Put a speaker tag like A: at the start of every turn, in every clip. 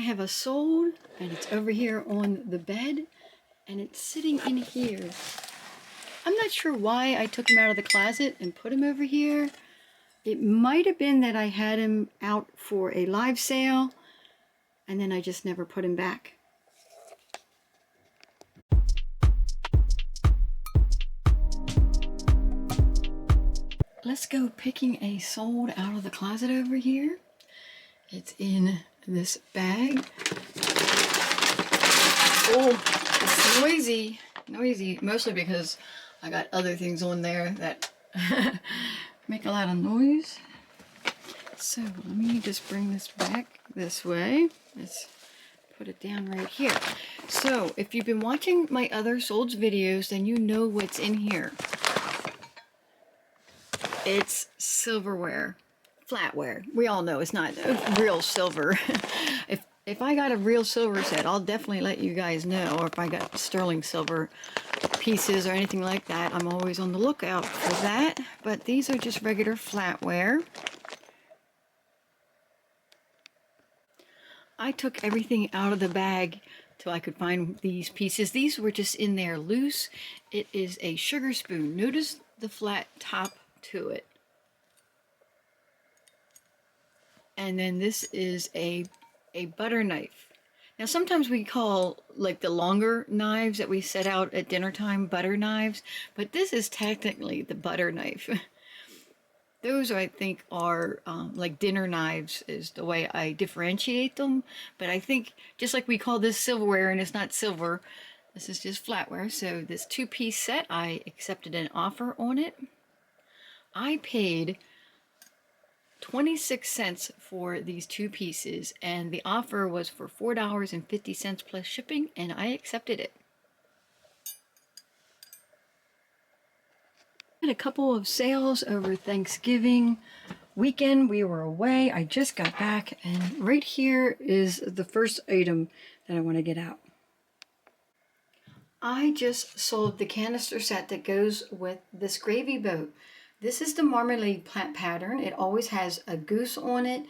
A: have a sold, and it's over here on the bed, and it's sitting in here. I'm not sure why I took him out of the closet and put him over here. It might have been that I had him out for a live sale, and then I just never put him back. Let's go picking a sold out of the closet over here. It's in this bag. Oh, it's noisy, mostly because I got other things on there that make a lot of noise. So let me just bring this back this way. Let's put it down right here. So if you've been watching my other SOLDS videos, then you know what's in here. It's silverware, flatware. We all know it's not real silver. If I got a real silver set, I'll definitely let you guys know. Or if I got sterling silver pieces or anything like that, I'm always on the lookout for that. But these are just regular flatware. I took everything out of the bag till I could find these pieces. These were just in there loose. It is a sugar spoon. Notice the flat top to it. And then this is a butter knife. Now sometimes we call like the longer knives that we set out at dinner time butter knives, but this is technically the butter knife. Those I think are like dinner knives is the way I differentiate them, but I think just like we call this silverware and it's not silver, this is just flatware. So this 2-piece set, I accepted an offer on it. I paid 26 cents for these 2 pieces, and the offer was for $4.50 plus shipping, and I accepted it. I had a couple of sales over Thanksgiving weekend. We were away. I just got back, and right here is the first item that I want to get out. I just sold the canister set that goes with this gravy boat. This is the Marmalade pattern. It always has a goose on it,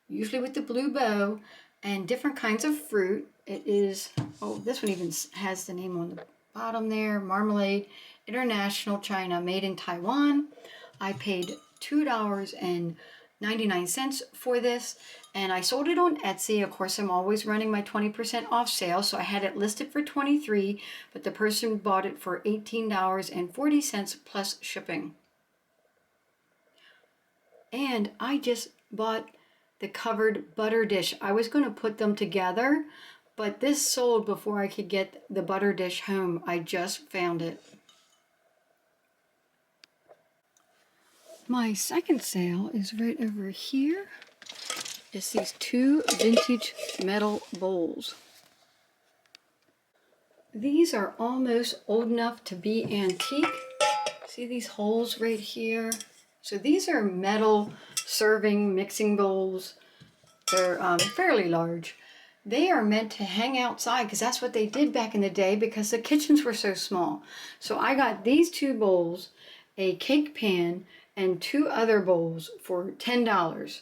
A: usually with the blue bow, and different kinds of fruit. It is, oh, this one even has the name on the bottom there, Marmalade International China, made in Taiwan. I paid $2.99 for this, and I sold it on Etsy. Of course, I'm always running my 20% off sale, so I had it listed for $23, but the person bought it for $18.40 plus shipping. And I just bought the covered butter dish. I was going to put them together, but this sold before I could get the butter dish home. I just found it. My second sale is right over here. It's these 2 vintage metal bowls. These are almost old enough to be antique. See these holes right here? So these are metal serving mixing bowls. They're fairly large. They are meant to hang outside because that's what they did back in the day because the kitchens were so small. So I got these 2 bowls, a cake pan, and 2 other bowls for $10.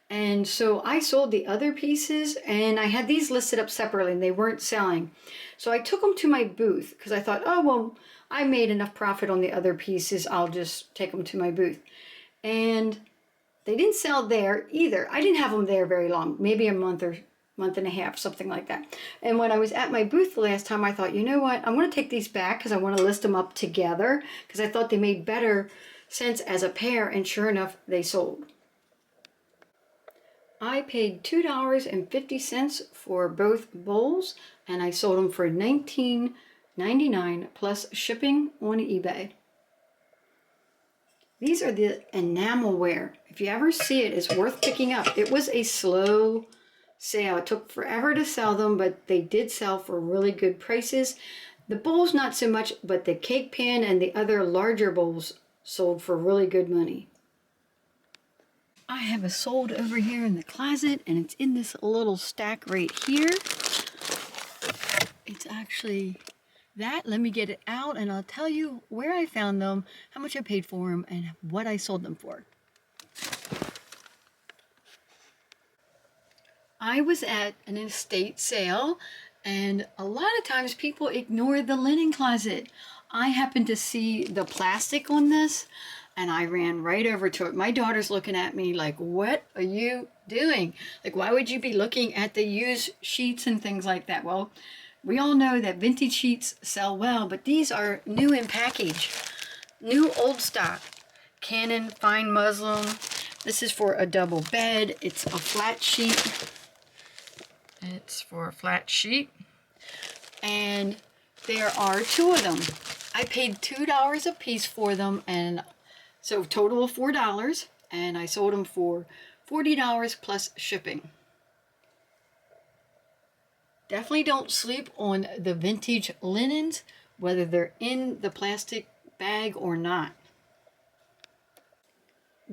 A: And so I sold the other pieces, and I had these listed up separately and they weren't selling. So I took them to my booth because I thought, oh, well, I made enough profit on the other pieces. I'll just take them to my booth. And they didn't sell there either. I didn't have them there very long, maybe a month or month and a half, something like that. And when I was at my booth the last time, I thought, you know what? I'm going to take these back because I want to list them up together because I thought they made better sense as a pair, and sure enough, they sold. I paid $2.50 for both bowls, and I sold them for $19.99 plus shipping on eBay. These are the enamelware. If you ever see it, it's worth picking up. It was a slow sale. It took forever to sell them, but they did sell for really good prices. The bowls not so much, but the cake pan and the other larger bowls sold for really good money. I have a sold over here in the closet, and it's in this little stack right here. It's actually that. Let me get it out and I'll tell you where I found them, how much I paid for them, and what I sold them for. I was at an estate sale, and a lot of times people ignore the linen closet. I happened to see the plastic on this, and I ran right over to it. My daughter's looking at me like, what are you doing? Like, why would you be looking at the used sheets and things like that? Well, we all know that vintage sheets sell well, but these are new in package. New old stock. Cannon fine muslin. This is for a double bed. It's a flat sheet. It's for a flat sheet. And there are 2 of them. I paid $2 a piece for them, and so total of $4, and I sold them for $40 plus shipping. Definitely don't sleep on the vintage linens, whether they're in the plastic bag or not.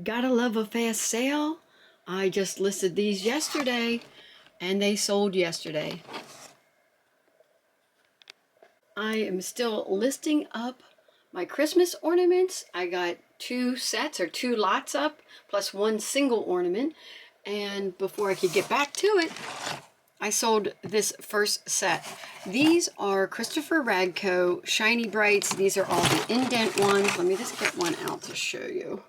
A: Gotta love a fast sale. I just listed these yesterday, and they sold yesterday. I am still listing up my Christmas ornaments. I got 2 sets or 2 lots up, plus 1 single ornament. And before I could get back to it, I sold this first set. These are Christopher Radco Shiny Brights. These are all the indent ones. Let me just get one out to show you.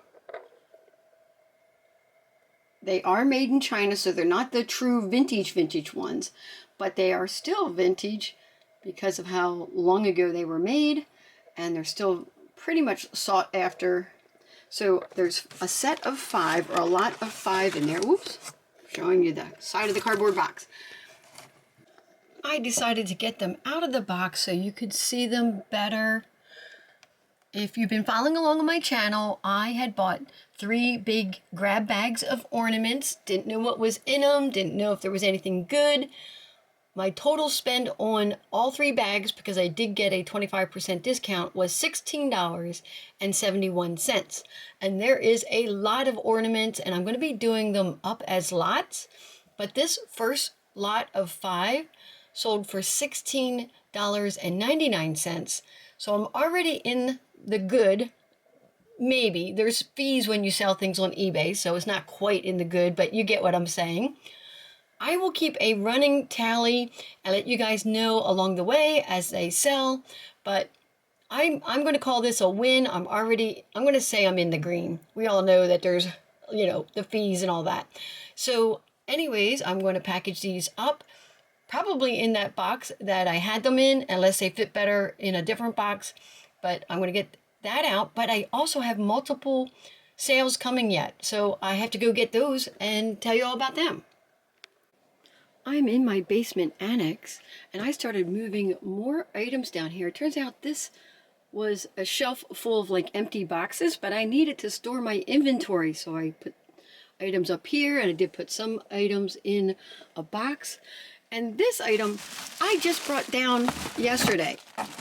A: They are made in China, so they're not the true vintage ones, but they are still vintage because of how long ago they were made, and they're still pretty much sought after. So there's a set of 5, or a lot of 5 in there. Oops, showing you the side of the cardboard box. I decided to get them out of the box so you could see them better. If you've been following along on my channel, I had bought 3 big grab bags of ornaments. Didn't know what was in them, didn't know if there was anything good. My total spend on all 3 bags, because I did get a 25% discount, was $16.71. And there is a lot of ornaments, and I'm going to be doing them up as lots. But this first lot of 5 sold for $16.99. So I'm already in the good. Maybe. There's fees when you sell things on eBay, so it's not quite in the good, but you get what I'm saying. I will keep a running tally and let you guys know along the way as they sell, but I'm going to call this a win. I'm going to say I'm in the green. We all know that there's, the fees and all that. So anyways, I'm going to package these up, probably in that box that I had them in, unless they fit better in a different box, but I'm going to get that out. But I also have multiple sales coming yet, so I have to go get those and tell you all about them. I'm in my basement annex, and I started moving more items down here. It turns out this was a shelf full of like empty boxes, but I needed to store my inventory, so I put items up here, and I did put some items in a box. And this item I just brought down yesterday.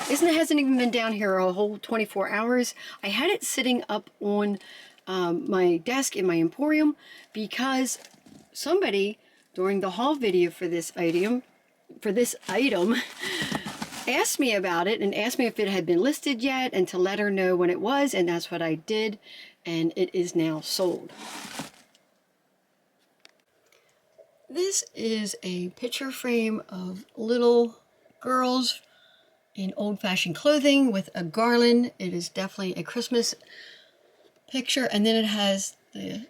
A: It hasn't even been down here a whole 24 hours. I had it sitting up on my desk in my emporium because somebody during the haul video for this item asked me about it and asked me if it had been listed yet and to let her know when it was, and that's what I did, and it is now sold. This is a picture frame of little girls in old-fashioned clothing with a garland. It is definitely a Christmas picture, and then it has the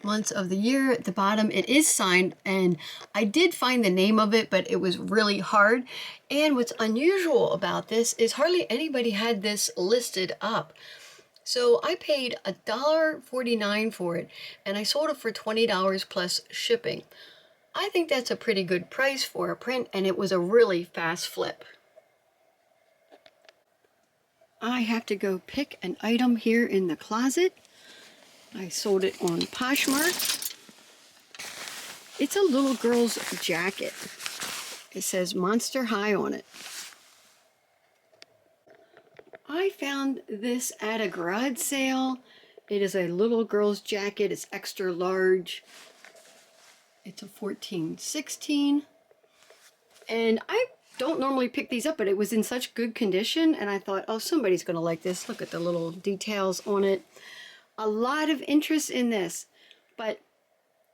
A: months of the year at the bottom. It is signed, and I did find the name of it, but it was really hard. And what's unusual about this is hardly anybody had this listed up. So I paid $1.49 for it, and I sold it for $20 plus shipping. I think that's a pretty good price for a print, and it was a really fast flip. I have to go pick an item here in the closet. I sold it on Poshmark. It's a little girl's jacket. It says Monster High on it. I found this at a garage sale. It is a little girl's jacket. It's extra large. It's a 14-16. And I don't normally pick these up, but it was in such good condition, and I thought, oh, somebody's going to like this. Look at the little details on it. A lot of interest in this, but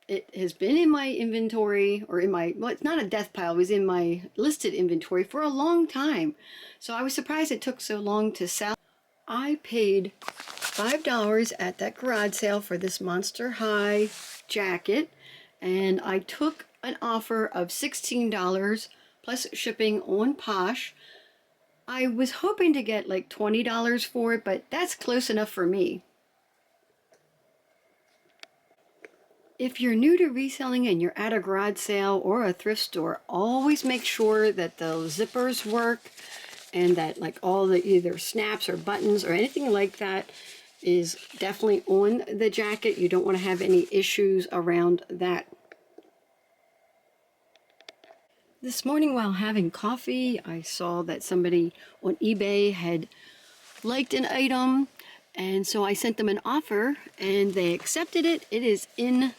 A: It has been in my inventory, or in my, well, it's not a death pile, it was in my listed inventory for a long time. So I was surprised it took so long to sell. I paid $5 at that garage sale for this Monster High jacket, and I took an offer of $16 plus shipping on Posh. I was hoping to get like $20 for it, but that's close enough for me. If you're new to reselling and you're at a garage sale or a thrift store, always make sure that the zippers work and that like all the either snaps or buttons or anything like that is definitely on the jacket. You don't want to have any issues around that. This morning while having coffee, I saw that somebody on eBay had liked an item, and so I sent them an offer and they accepted it. It is in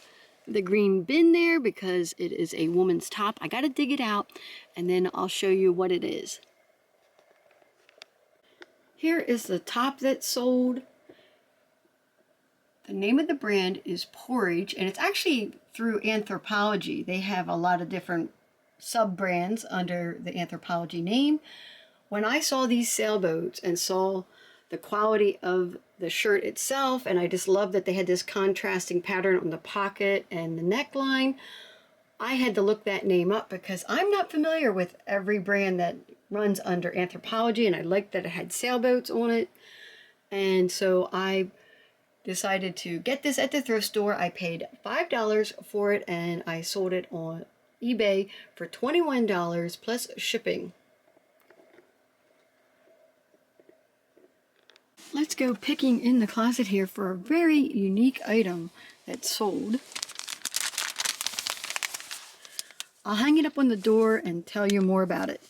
A: the green bin there because it is a woman's top. I gotta dig it out and then I'll show you what it is. Here is the top that sold. The name of the brand is Porridge, and it's actually through Anthropologie. They have a lot of different sub-brands under the Anthropologie name. When I saw these sailboats and saw the quality of the shirt itself, and I just love that they had this contrasting pattern on the pocket and the neckline, I had to look that name up because I'm not familiar with every brand that runs under Anthropologie, and I liked that it had sailboats on it. And so I decided to get this at the thrift store. I paid $5 for it and I sold it on eBay for $21 plus shipping. Let's go picking in the closet here for a very unique item that sold. I'll hang it up on the door and tell you more about it.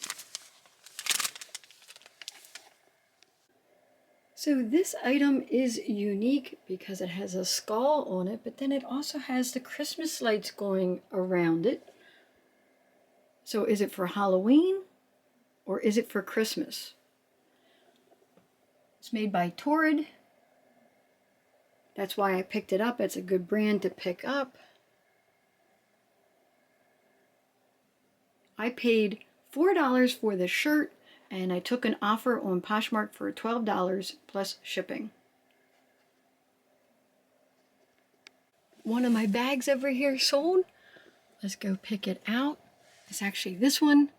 A: So this item is unique because it has a skull on it, but then it also has the Christmas lights going around it. So is it for Halloween or is it for Christmas? It's made by Porridge. That's why I picked it up. It's a good brand to pick up. I paid $4 for the shirt, and I took an offer on Poshmark for $12 plus shipping. One of my bags over here sold. Let's go pick it out. It's actually this one.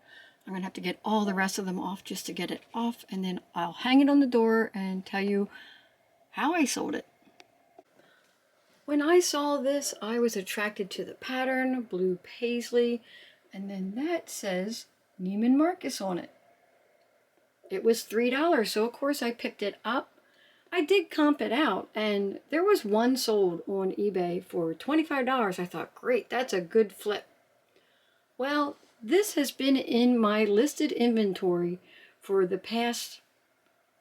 A: I'm gonna have to get all the rest of them off just to get it off, and then I'll hang it on the door and tell you how I sold it. When I saw this, I was attracted to the pattern, blue paisley, and then that says Neiman Marcus on it. It was $3, so of course I picked it up. I did comp it out, and there was one sold on eBay for $25. I thought, great, that's a good flip. Well, this has been in my listed inventory for the past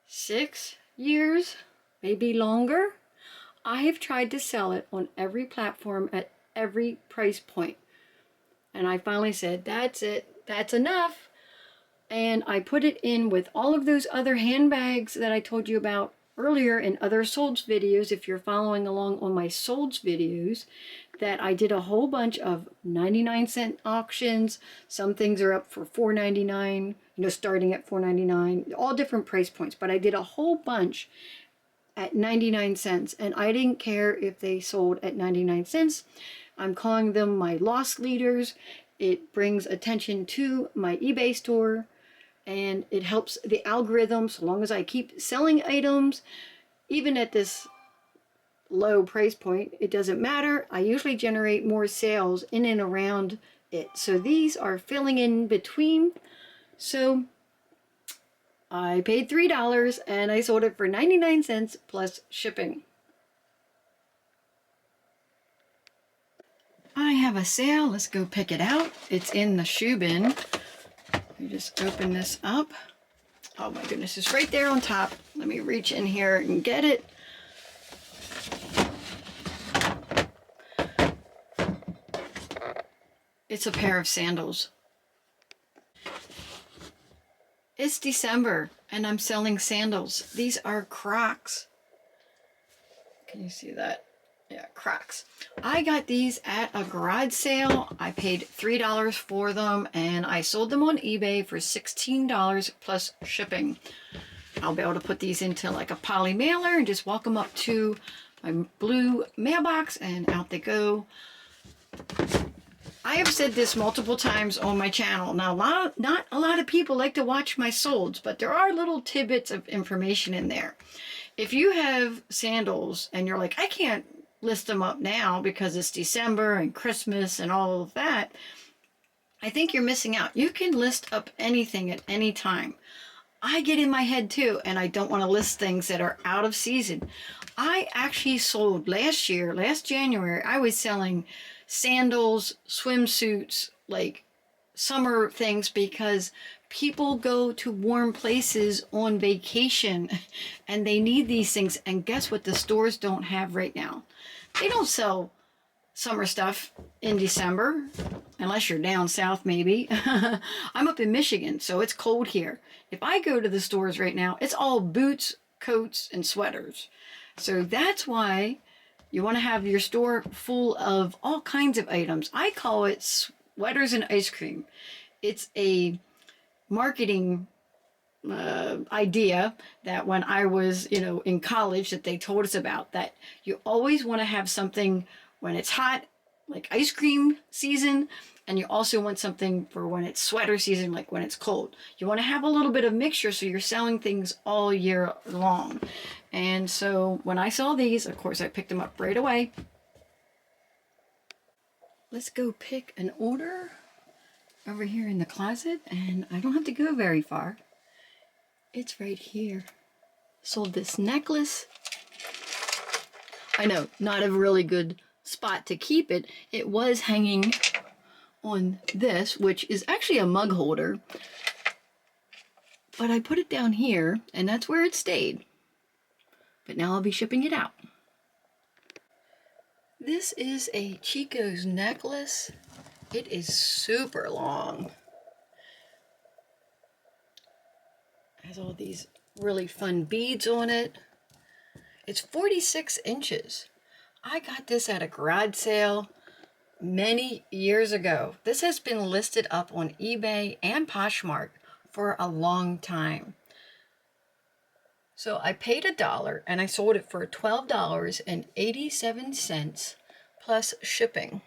A: 6 years, maybe longer. I have tried to sell it on every platform at every price point. And I finally said, that's it, that's enough. And I put it in with all of those other handbags that I told you about earlier in other SOLDS videos. If you're following along on my SOLDS videos, that I did a whole bunch of 99-cent auctions. Some things are up for $4.99, starting at $4.99, all different price points. But I did a whole bunch at 99 cents, and I didn't care if they sold at 99 cents. I'm calling them my loss leaders. It brings attention to my eBay store, and it helps the algorithm. So long as I keep selling items, even at this low price point, it doesn't matter. I usually generate more sales in and around it. So these are filling in between. So I paid $3 and I sold it for 99 cents plus shipping. I have a sale. Let's go pick it out. It's in the shoe bin. You just open this up. Oh my goodness, it's right there on top. Let me reach in here and get it. It's a pair of sandals. It's December and I'm selling sandals. These are Crocs. Can you see that? Yeah, Crocs. I got these at a garage sale. I paid $3 for them, and I sold them on eBay for $16 plus shipping. I'll be able to put these into like a poly mailer and just walk them up to my blue mailbox, and out they go. I have said this multiple times on my channel. Now, not a lot of people like to watch my solds, but there are little tidbits of information in there. If you have sandals and you're like, I can't list them up now because it's December and Christmas and all of that, I think you're missing out. You can list up anything at any time. I get in my head too, and I don't want to list things that are out of season. I actually sold last January, I was selling sandals, swimsuits, like summer things, because people go to warm places on vacation and they need these things. And guess what the stores don't have right now? They don't sell summer stuff in December, unless you're down south maybe. I'm up in Michigan, so it's cold here. If I go to the stores right now, it's all boots, coats, and sweaters. So that's why you want to have your store full of all kinds of items. I call it sweaters and ice cream. It's a marketing idea that when I was, in college, that they told us about, that you always want to have something when it's hot, like ice cream season, and you also want something for when it's sweater season, like when it's cold. You want to have a little bit of mixture so you're selling things all year long. And so when I saw these, of course, I picked them up right away. Let's go pick an order over here in the closet, and I don't have to go very far. It's right here. Sold this necklace. I know, not a really good spot to keep it. It was hanging on this, which is actually a mug holder. But I put it down here, and that's where it stayed. But now I'll be shipping it out. This is a Chico's necklace. It is super long. It has all these really fun beads on it. It's 46 inches. I got this at a garage sale many years ago. This has been listed up on eBay and Poshmark for a long time. So I paid $1 and I sold it for $12.87 plus shipping.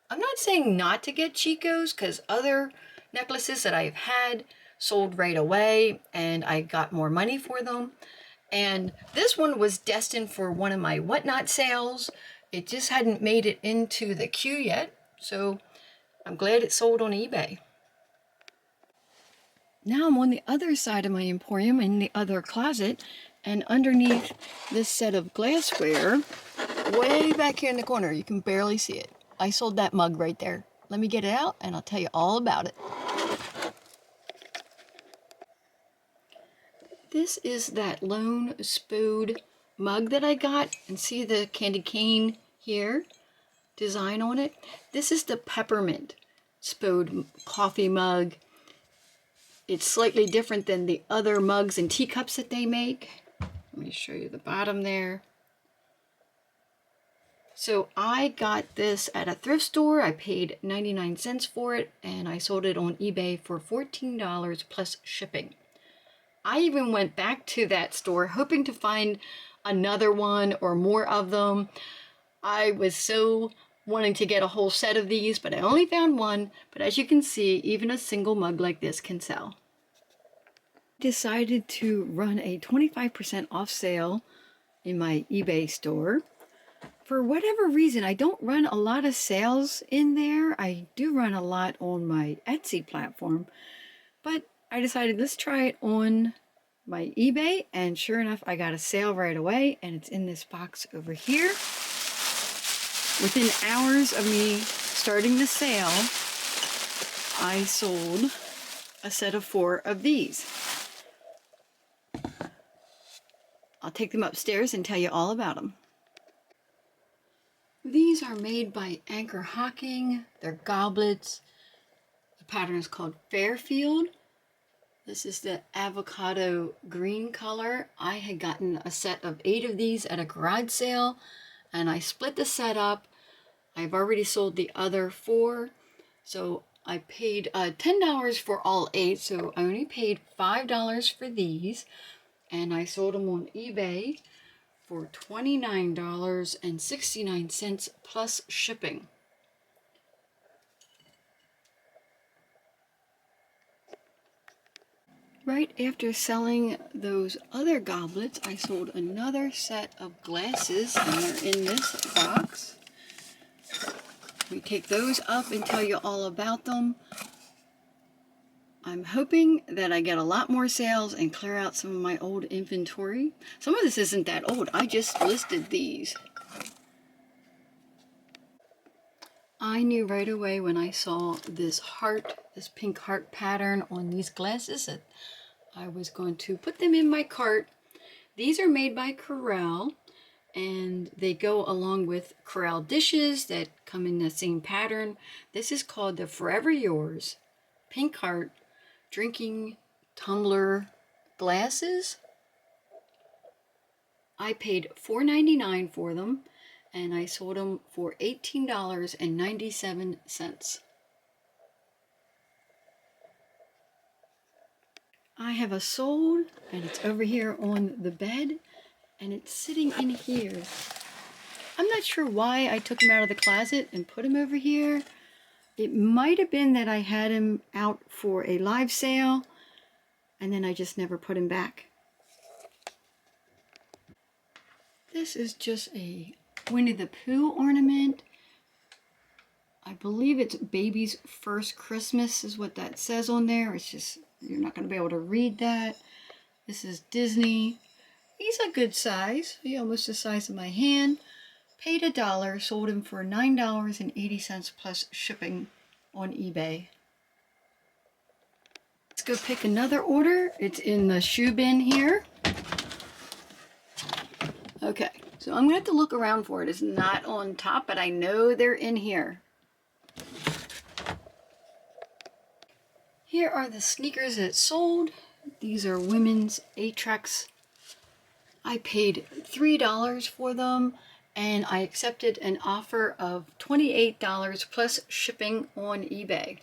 A: I'm not saying not to get Chico's, because other necklaces that I've had sold right away and I got more money for them. And this one was destined for one of my whatnot sales. It just hadn't made it into the queue yet, so I'm glad it sold on eBay. Now I'm on the other side of my emporium in the other closet, and underneath this set of glassware, way back here in the corner, you can barely see it. I sold that mug right there. Let me get it out and I'll tell you all about it. This is that lone spode mug that I got, and see the candy cane here design on it. This is the peppermint spode coffee mug. It's slightly different than the other mugs and teacups that they make. Let me show you the bottom there. So I got this at a thrift store. I paid 99 cents for it, and I sold it on eBay for $14 plus shipping. I even went back to that store hoping to find another one or more of them. I was so wanting to get a whole set of these, but I only found one. But as you can see, even a single mug like this can sell. Decided to run a 25% off sale in my eBay store. For whatever reason, I don't run a lot of sales in there. I do run a lot on my Etsy platform, but I decided let's try it on my eBay, and sure enough, I got a sale right away, and it's in this box over here. Within hours of me starting the sale, I sold a set of 4 of these. I'll take them upstairs and tell you all about them. These are made by Anchor Hocking. They're goblets. The pattern is called Fairfield. This is the avocado green color. I had gotten a set of 8 of these at a garage sale, and I split the set up. I've already sold the other 4, so I paid $10 for all 8, so I only paid $5 for these, and I sold them on eBay for $29.69 plus shipping. Right after selling those other goblets, I sold another set of glasses, and they're in this box. We take those up and tell you all about them. I'm hoping that I get a lot more sales and clear out some of my old inventory. Some of this isn't that old. I just listed these. I knew right away when I saw this heart, this pink heart pattern on these glasses that I was going to put them in my cart. These are made by Corral, and they go along with Corral dishes that come in the same pattern. This is called the Forever Yours Pink Heart Drinking Tumbler Glasses. I paid $4.99 for them, and I sold them for $18.97. I have a sold, and it's over here on the bed, and it's sitting in here. I'm not sure why I took him out of the closet and put him over here. It might have been that I had him out for a live sale, and then I just never put him back. This is just a Winnie the Pooh ornament. I believe it's baby's first Christmas is what that says on there. It's just, you're not going to be able to read that. This is Disney. He's a good size. He's almost the size of my hand. Paid $1, sold him for $9.80 plus shipping on eBay. Let's go pick another order. It's in the shoe bin here. Okay, so I'm going to have to look around for it. It's not on top, but I know they're in here. Here are the sneakers that sold. These are women's Atrax. I paid $3 for them, and I accepted an offer of $28 plus shipping on eBay.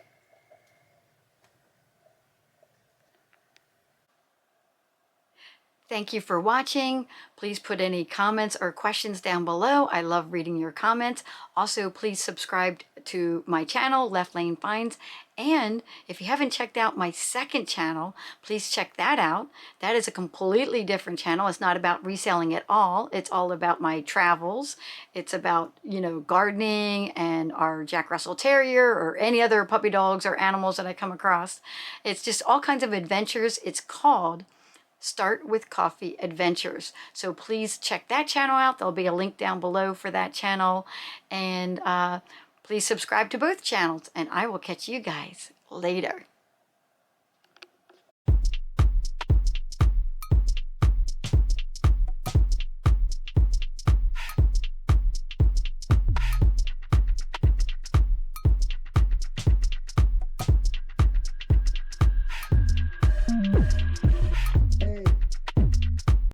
A: Thank you for watching. Please put any comments or questions down below. I love reading your comments. Also, please subscribe to my channel, Left Lane Finds. And if you haven't checked out my second channel, please check that out. That is a completely different channel. It's not about reselling at all. It's all about my travels. It's about, you know, gardening and our Jack Russell Terrier or any other puppy dogs or animals that I come across. It's just all kinds of adventures. It's called Start with Coffee Adventures. So please check that channel out. There'll be a link down below for that channel. And please subscribe to both channels, and I will catch you guys later.